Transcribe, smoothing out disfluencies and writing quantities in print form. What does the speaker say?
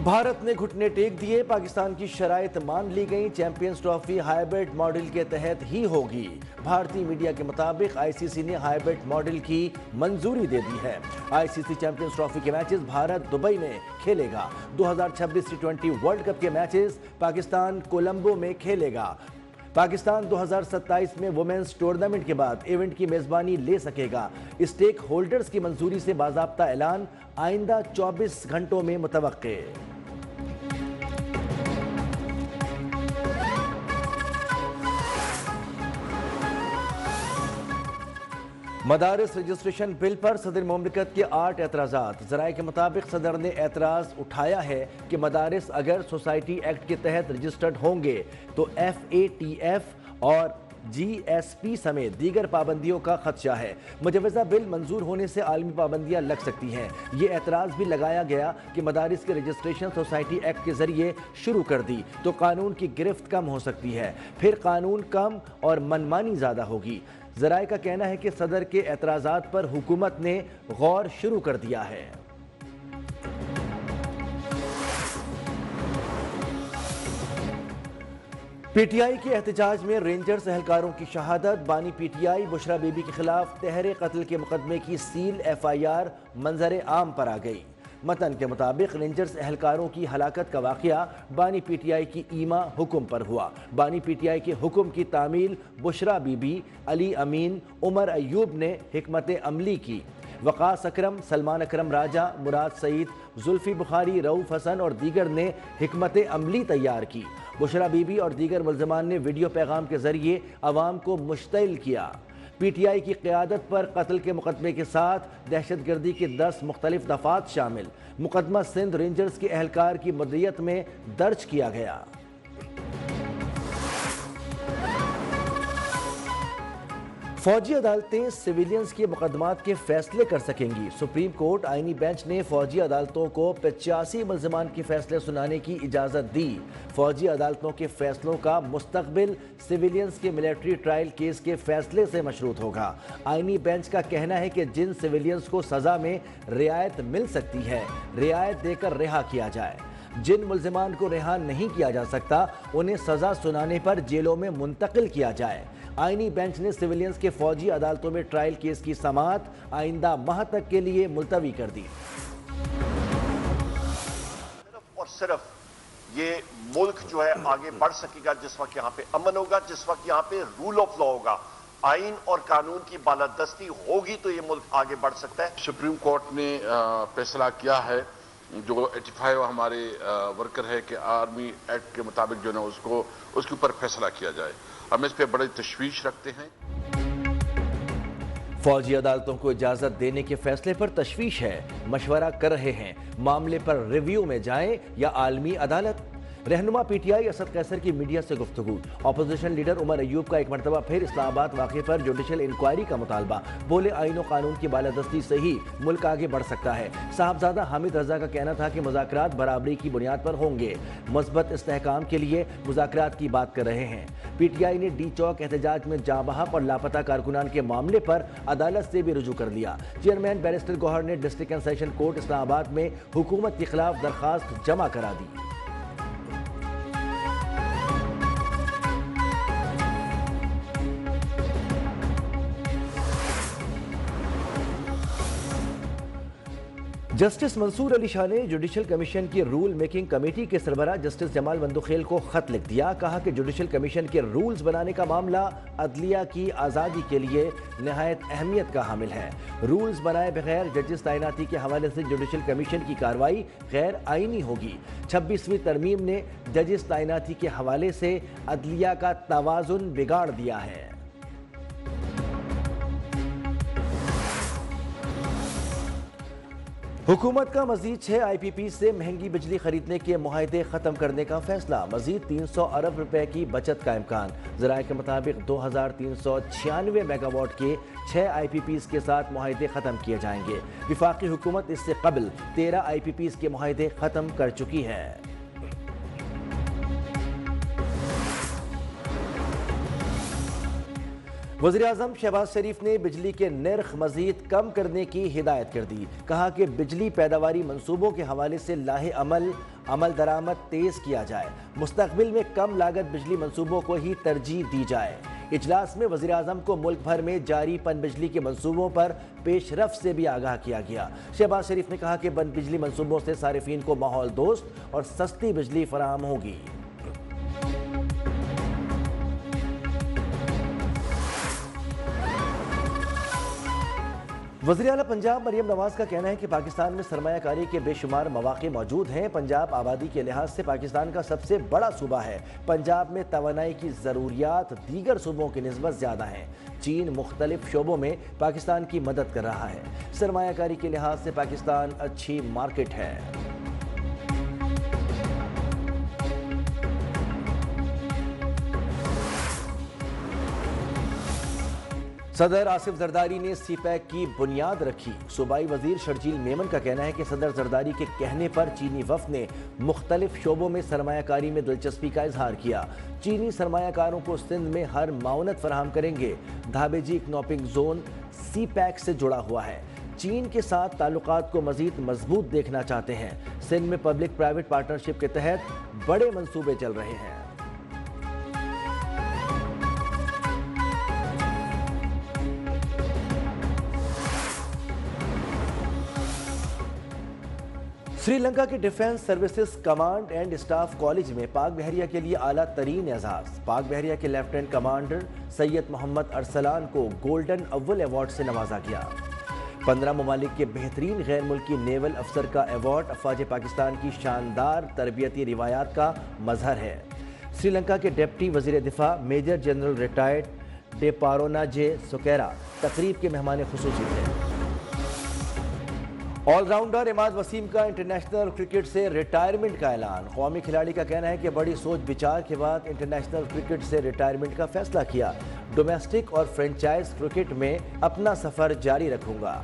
भारत ने घुटने टेक दिए, पाकिस्तान की शराइत मान ली गई। चैंपियंस ट्रॉफी हाइब्रिड मॉडल के तहत ही होगी। भारतीय मीडिया के मुताबिक आईसीसी ने हाइब्रिड मॉडल की मंजूरी दे दी है। आईसीसी चैंपियंस ट्रॉफी के मैचेस भारत दुबई में खेलेगा। 2026 टी20 वर्ल्ड कप के मैचेस पाकिस्तान कोलंबो में खेलेगा। पाकिस्तान 2027 में वुमेन्स टूर्नामेंट के बाद इवेंट की मेजबानी ले सकेगा। स्टेक होल्डर्स की मंजूरी से बाज़ाब्ता ऐलान आइंदा 24 घंटों में मुतवक्के। मदारिस रजिस्ट्रेशन बिल पर सदर मुमलिकत के 8 एतराज़ात। ज़राए के मुताबिक सदर ने एतराज़ उठाया है कि मदारिस अगर सोसाइटी एक्ट के तहत रजिस्टर्ड होंगे तो FATF और GSP समेत दीगर पाबंदियों का खदशा है। मुजवज़ा बिल मंजूर होने से आलमी पाबंदियाँ लग सकती हैं। ये एतराज़ भी लगाया गया कि मदारिस के रजिस्ट्रेशन सोसाइटी एक्ट के ज़रिए शुरू कर दी तो कानून की गिरफ्त कम हो सकती है, फिर कानून कम और मनमानी ज़्यादा होगी। ज़राए का कहना है कि सदर के एतराज़ात पर हुकूमत ने गौर शुरू कर दिया है। PTI के एहतजाज में रेंजर्स एहलकारों की शहादत। बानी PTI बुशरा बीबी के खिलाफ तहरे कत्ल के मुकदमे की सील FIR मंजर आम पर आ गई। मतन के मुताबिक रेंजर्स एहलकारों की हलाकत का वाक़या बानी PTI की ईमा हुक्म पर हुआ। बानी PTI के हुक्म की तामील बुशरा बीबी, अली अमीन, उमर अयूब ने हिकमत अमली की। वक़ास अकरम, सलमान अकरम राजा, मुराद सईद, जुल्फी बुखारी, रऊफ हसन और दीगर ने हिकमत अमली तैयार की। बुशरा बीबी और दीगर मुल्ज़मान ने वीडियो पैगाम के ज़रिए अवाम को मुश्तइल किया। PTI की क़यादत पर कत्ल के मुकदमे के साथ दहशतगर्दी के 10 मुख्तलिफ दफ़ात शामिल। मुकदमा सिंध रेंजर्स के एहलकार की मदयत में दर्ज किया गया। फौजी अदालतें सिविलियंस के मुकदमात के फैसले कर सकेंगी। सुप्रीम कोर्ट आईनी बेंच ने फौजी अदालतों को 85 मुल्ज़मान के फैसले सुनाने की इजाज़त दी। फौजी अदालतों के फैसलों का मुस्तकबिल सिविलियंस के मिलिट्री ट्रायल केस के फैसले से मशरूत होगा। आईनी बेंच का कहना है कि जिन सिविलियंस को सज़ा में रियायत मिल सकती है, रियायत देकर रिहा किया जाए। जिन मुल्ज़मान को रिहा नहीं किया जा सकता, उन्हें सज़ा सुनाने पर जेलों में मुंतकिल किया जाए। आईनी बेंच ने सिविलियंस के फौजी अदालतों में ट्रायल केस की समाअत आइंदा माह तक के लिए मुलतवी कर दी। और सिर्फ ये मुल्क जो है आगे बढ़ सकेगा जिस वक्त यहाँ पे अमन होगा, जिस वक्त यहाँ पे रूल ऑफ लॉ होगा, आइन और कानून की बालादस्ती होगी तो ये मुल्क आगे बढ़ सकता है। सुप्रीम कोर्ट ने फैसला किया है जो 85 हमारे वर्कर है कि आर्मी एक्ट के मुताबिक जो है उसके ऊपर फैसला किया जाए। हम इस पे बड़ी तशवीश रखते हैं। फौजी अदालतों को इजाजत देने के फैसले पर तशवीश है, मशवरा कर रहे हैं। मामले पर रिव्यू में जाएं या आलमी अदालत। रहनुमा PTI असद कैसर की मीडिया से गुफ्तगू। अपोजिशन लीडर उमर अयूब का एक मरतबा फिर इस्लामाबाद वाक़े पर जुडिशल इंक्वायरी का मुतालबा। बोले आइन और कानून की बालादस्ती से ही मुल्क आगे बढ़ सकता है। साहबजादा हामिद रजा का कहना था कि मुज़ाकरात बराबरी की बुनियाद पर होंगे। मुस्बत इस्तेहकाम के लिए मुज़ाकरात की बात कर रहे हैं। PTI ने डी चौक एहतजाज में जाँबहक और लापता कारकुनान के मामले पर अदालत से भी रुजू कर लिया। चेयरमैन बैरिस्टर गौहर ने district and session court Islamabad में हुकूमत के खिलाफ दरखास्त जमा करा दी। जस्टिस मंसूर अली शाह ने जुडिशल कमीशन की रूल मेकिंग कमेटी के सरबराह जस्टिस जमाल बंदुखेल को खत लिख दिया। कहा कि जुडिशल कमीशन के रूल्स बनाने का मामला अदलिया की आज़ादी के लिए नहायत अहमियत का हामिल है। रूल्स बनाए बगैर जजेस तैनाती के हवाले से जुडिशल कमीशन की कार्रवाई गैर आईनी होगी। 26वीं तरमीम ने जजेस तैनाती के हवाले से अदलिया का तवाज़ुन बिगाड़ दिया है। हुकूमत का मजीद 6 IPP से महंगी बिजली खरीदने के मुआहदे ख़त्म करने का फैसला। मजीद 300 अरब रुपए की बचत का इम्कान। ज़राए के मुताबिक 2396 मेगावाट के 6 IPPs के साथ मुआहदे ख़त्म किए जाएंगे। विफाकी हुकूमत इससे कबल 13 IPPs के मुआहदे ख़त्म कर चुकी है। वज़ीर-ए-आज़म शहबाज शरीफ ने बिजली के नर्ख मज़ीद कम करने की हिदायत कर दी। कहा कि बिजली पैदावारी मंसूबों के हवाले से लाहे अमल दरामद तेज़ किया जाए। मुस्तक़बिल में कम लागत बिजली मंसूबों को ही तरजीह दी जाए। इजलास में वज़ीर-ए-आज़म को मुल्क भर में जारी पन बिजली के मंसूबों पर पेशरफ से भी आगाह किया गया। शहबाज शरीफ ने कहा कि पन बिजली मंसूबों से सारिफीन को माहौल दोस्त और सस्ती बिजली फराहम होगी। वज़ीर आला पंजाब मरियम नवाज का कहना है कि पाकिस्तान में सरमायाकारी के बेशुमार मौक़े मौजूद हैं। पंजाब आबादी के लिहाज से पाकिस्तान का सबसे बड़ा सूबा है। पंजाब में तवानाई की ज़रूरियात दीगर सूबों की निस्बत ज़्यादा हैं। चीन मुख्तलिफ शोबों में पाकिस्तान की मदद कर रहा है। सरमायाकारी के लिहाज से पाकिस्तान अच्छी मार्केट है। सदर आसिफ जरदारी ने सी-पैक की बुनियाद रखी। सूबाई वजीर शर्जील मेमन का कहना है कि सदर जरदारी के कहने पर चीनी वफ़द ने मुख्तलिफ शोबों में सरमायाकारी में दिलचस्पी का इजहार किया। चीनी सरमायाकारों को सिंध में हर माउनत फराहम करेंगे। धाबेजी इकनॉमिक जोन सी-पैक से जुड़ा हुआ है। चीन के साथ ताल्लुकात को मजीद मजबूत देखना चाहते हैं। सिंध में पब्लिक प्राइवेट पार्टनरशिप के तहत बड़े मंसूबे चल रहे हैं। श्रीलंका के defence services command and staff college में पाक बहरिया के लिए आला तरीन एजाज। पाक बहरिया के लेफ्टिनेंट कमांडर सैयद मोहम्मद अरसलान को गोल्डन अव्वल अवार्ड से नवाजा गया। 15 ममालिक के बेहतरीन गैर मुल्की नेवल अफसर का अवार्ड अफवाज पाकिस्तान की शानदार तरबियती रिवायात का मजहर है। श्रीलंका के डिप्टी वजीर दिफा मेजर जनरल रिटायर्ड डेपारोना जे सुकेरा तकरीब के मेहमान खुसूसी थे। ऑलराउंडर इमाद वसीम का इंटरनेशनल क्रिकेट से रिटायरमेंट का ऐलान। कौमी खिलाड़ी का कहना है कि बड़ी सोच विचार के बाद इंटरनेशनल क्रिकेट से रिटायरमेंट का फैसला किया। डोमेस्टिक और फ्रेंचाइज क्रिकेट में अपना सफर जारी रखूंगा।